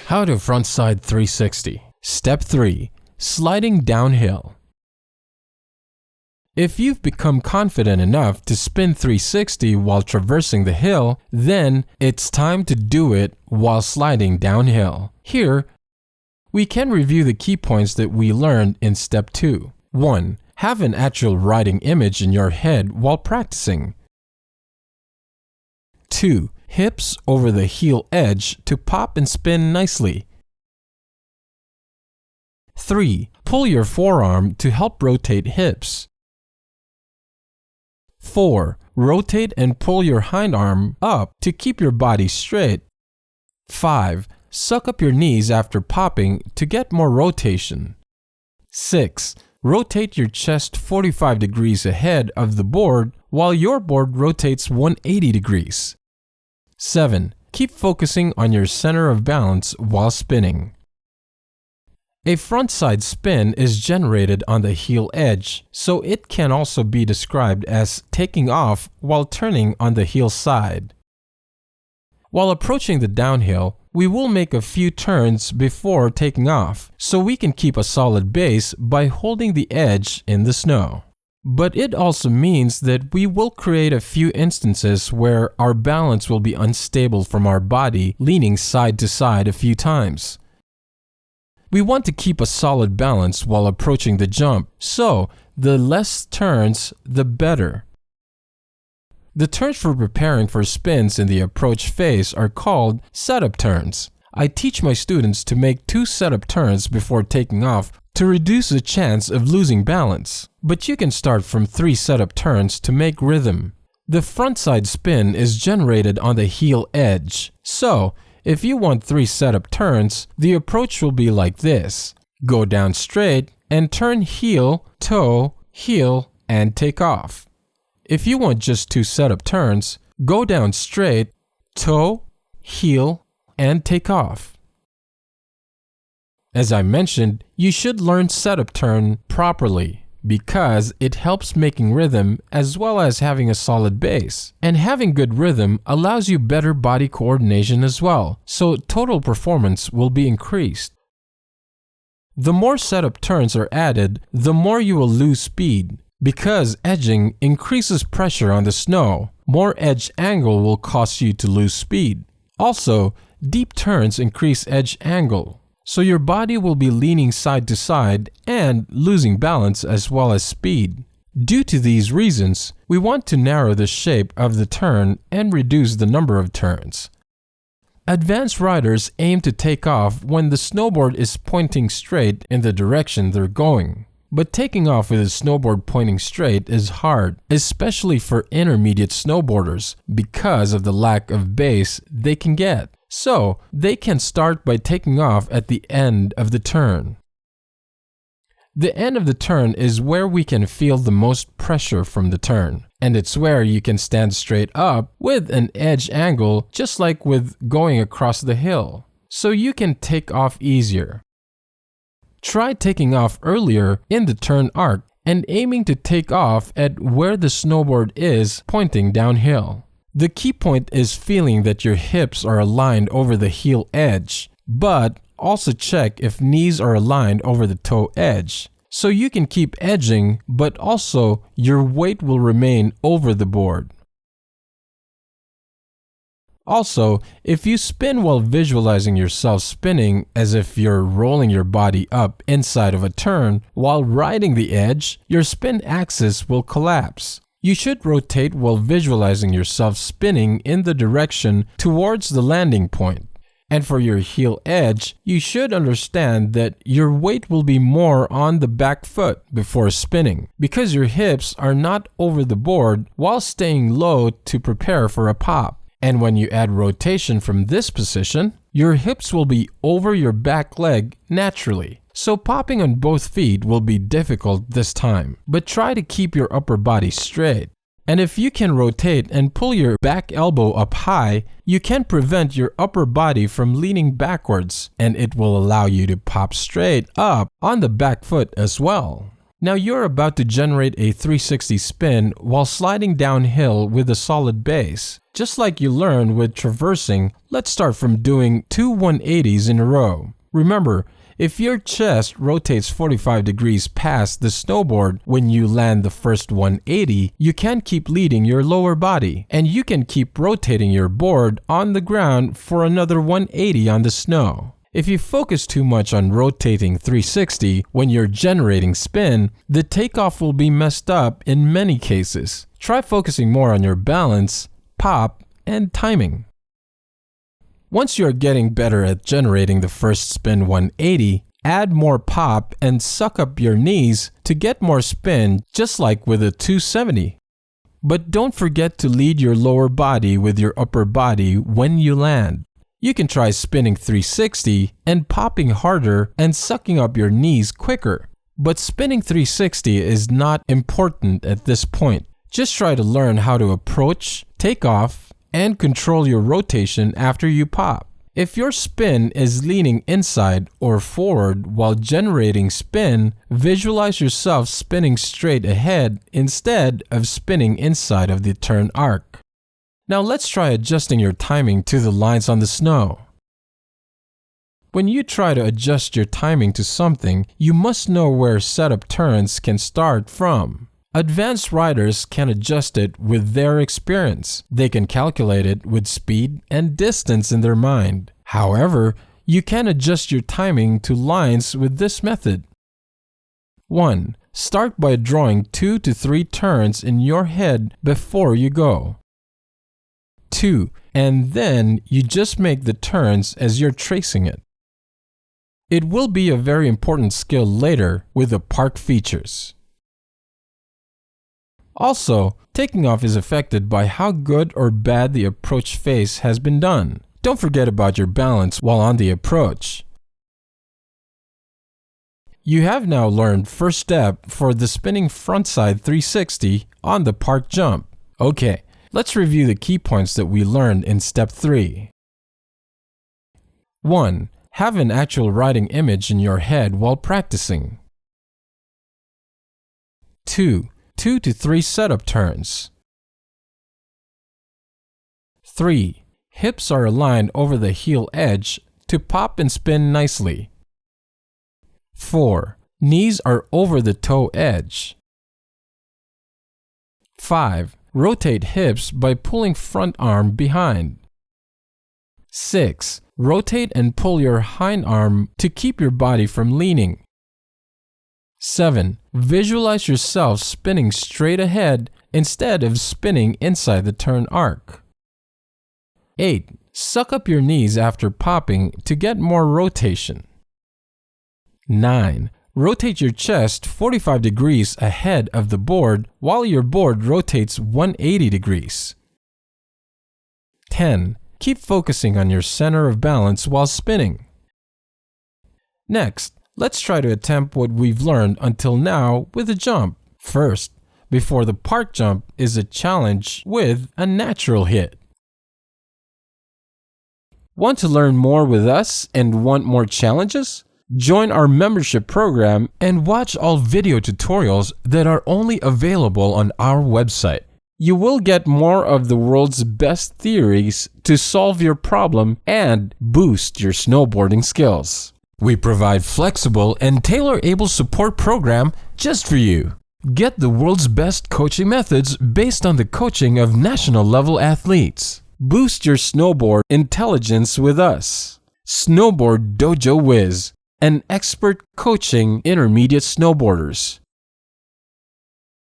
How to frontside 360. Step 3. Sliding downhill. If you've become confident enough to spin 360 while traversing the hill, then it's time to do it while sliding downhill. Here, we can review the key points that we learned in Step 2. 1. Have an actual riding image in your head while practicing. 2. Hips over the heel edge to pop and spin nicely. 3. Pull your forearm to help rotate hips. 4. Rotate and pull your hind arm up to keep your body straight. 5. Suck up your knees after popping to get more rotation. 6. Rotate your chest 45 degrees ahead of the board while your board rotates 180 degrees. 7. Keep focusing on your center of balance while spinning. A frontside spin is generated on the heel edge, so it can also be described as taking off while turning on the heel side. While approaching the downhill, we will make a few turns before taking off, so we can keep a solid base by holding the edge in the snow. But it also means that we will create a few instances where our balance will be unstable from our body leaning side to side a few times. We want to keep a solid balance while approaching the jump, so the less turns, the better. The turns for preparing for spins in the approach phase are called setup turns. I teach my students to make 2 setup turns before taking off to reduce the chance of losing balance. But you can start from 3 setup turns to make rhythm. The frontside spin is generated on the heel edge. So, if you want 3 setup turns, the approach will be like this. Go down straight and turn heel, toe, heel, and take off. If you want just 2 setup turns, go down straight, toe, heel, and take off. As I mentioned, you should learn setup turn properly because it helps making rhythm as well as having a solid base. And having good rhythm allows you better body coordination as well, so total performance will be increased. The more setup turns are added, the more you will lose speed. Because edging increases pressure on the snow, more edge angle will cause you to lose speed. Also, deep turns increase edge angle, so your body will be leaning side to side and losing balance as well as speed. Due to these reasons, we want to narrow the shape of the turn and reduce the number of turns. Advanced riders aim to take off when the snowboard is pointing straight in the direction they're going. But taking off with a snowboard pointing straight is hard, especially for intermediate snowboarders because of the lack of base they can get. So, they can start by taking off at the end of the turn. The end of the turn is where we can feel the most pressure from the turn, and it's where you can stand straight up with an edge angle just like with going across the hill, so you can take off easier. Try taking off earlier in the turn arc and aiming to take off at where the snowboard is pointing downhill. The key point is feeling that your hips are aligned over the heel edge, but also check if knees are aligned over the toe edge. So you can keep edging, but also your weight will remain over the board. Also, if you spin while visualizing yourself spinning as if you're rolling your body up inside of a turn while riding the edge, your spin axis will collapse. You should rotate while visualizing yourself spinning in the direction towards the landing point. And for your heel edge, you should understand that your weight will be more on the back foot before spinning because your hips are not over the board while staying low to prepare for a pop. And when you add rotation from this position, your hips will be over your back leg naturally. So popping on both feet will be difficult this time, but try to keep your upper body straight. And if you can rotate and pull your back elbow up high, you can prevent your upper body from leaning backwards, and it will allow you to pop straight up on the back foot as well. Now you're about to generate a 360 spin while sliding downhill with a solid base. Just like you learned with traversing, let's start from doing 2 180s in a row. Remember, if your chest rotates 45 degrees past the snowboard when you land the first 180, you can keep leading your lower body, and you can keep rotating your board on the ground for another 180 on the snow. If you focus too much on rotating 360 when you're generating spin, the takeoff will be messed up in many cases. Try focusing more on your balance, pop, and timing. Once you're getting better at generating the first spin 180, add more pop and suck up your knees to get more spin, just like with a 270. But don't forget to lead your lower body with your upper body when you land. You can try spinning 360 and popping harder and sucking up your knees quicker. But spinning 360 is not important at this point. Just try to learn how to approach, take off, and control your rotation after you pop. If your spin is leaning inside or forward while generating spin, visualize yourself spinning straight ahead instead of spinning inside of the turn arc. Now let's try adjusting your timing to the lines on the snow. When you try to adjust your timing to something, you must know where setup turns can start from. Advanced riders can adjust it with their experience. They can calculate it with speed and distance in their mind. However, you can adjust your timing to lines with this method. 1. Start by drawing 2 to 3 turns in your head before you go. 2. And then you just make the turns as you're tracing it. It will be a very important skill later with the park features. Also, taking off is affected by how good or bad the approach face has been done. Don't forget about your balance while on the approach. You have now learned first step for the spinning frontside 360 on the park jump. Okay, let's review the key points that we learned in step 3. 1. Have an actual riding image in your head while practicing. 2. 2 to 3 setup turns. 3. Hips are aligned over the heel edge to pop and spin nicely. 4. Knees are over the toe edge. 5. Rotate hips by pulling front arm behind. 6. Rotate and pull your hind arm to keep your body from leaning. 7. Visualize yourself spinning straight ahead instead of spinning inside the turn arc. 8. Suck up your knees after popping to get more rotation. 9. Rotate your chest 45 degrees ahead of the board while your board rotates 180 degrees. 10. Keep focusing on your center of balance while spinning. Next, let's try to attempt what we've learned until now with a jump. First, before the park jump is a challenge with a natural hit. Want to learn more with us and want more challenges? Join our membership program and watch all video tutorials that are only available on our website. You will get more of the world's best theories to solve your problem and boost your snowboarding skills. We provide flexible and tailor-able support program just for you. Get the world's best coaching methods based on the coaching of national-level athletes. Boost your snowboard intelligence with us. Snowboard Dojo Wiz, an expert coaching intermediate snowboarders.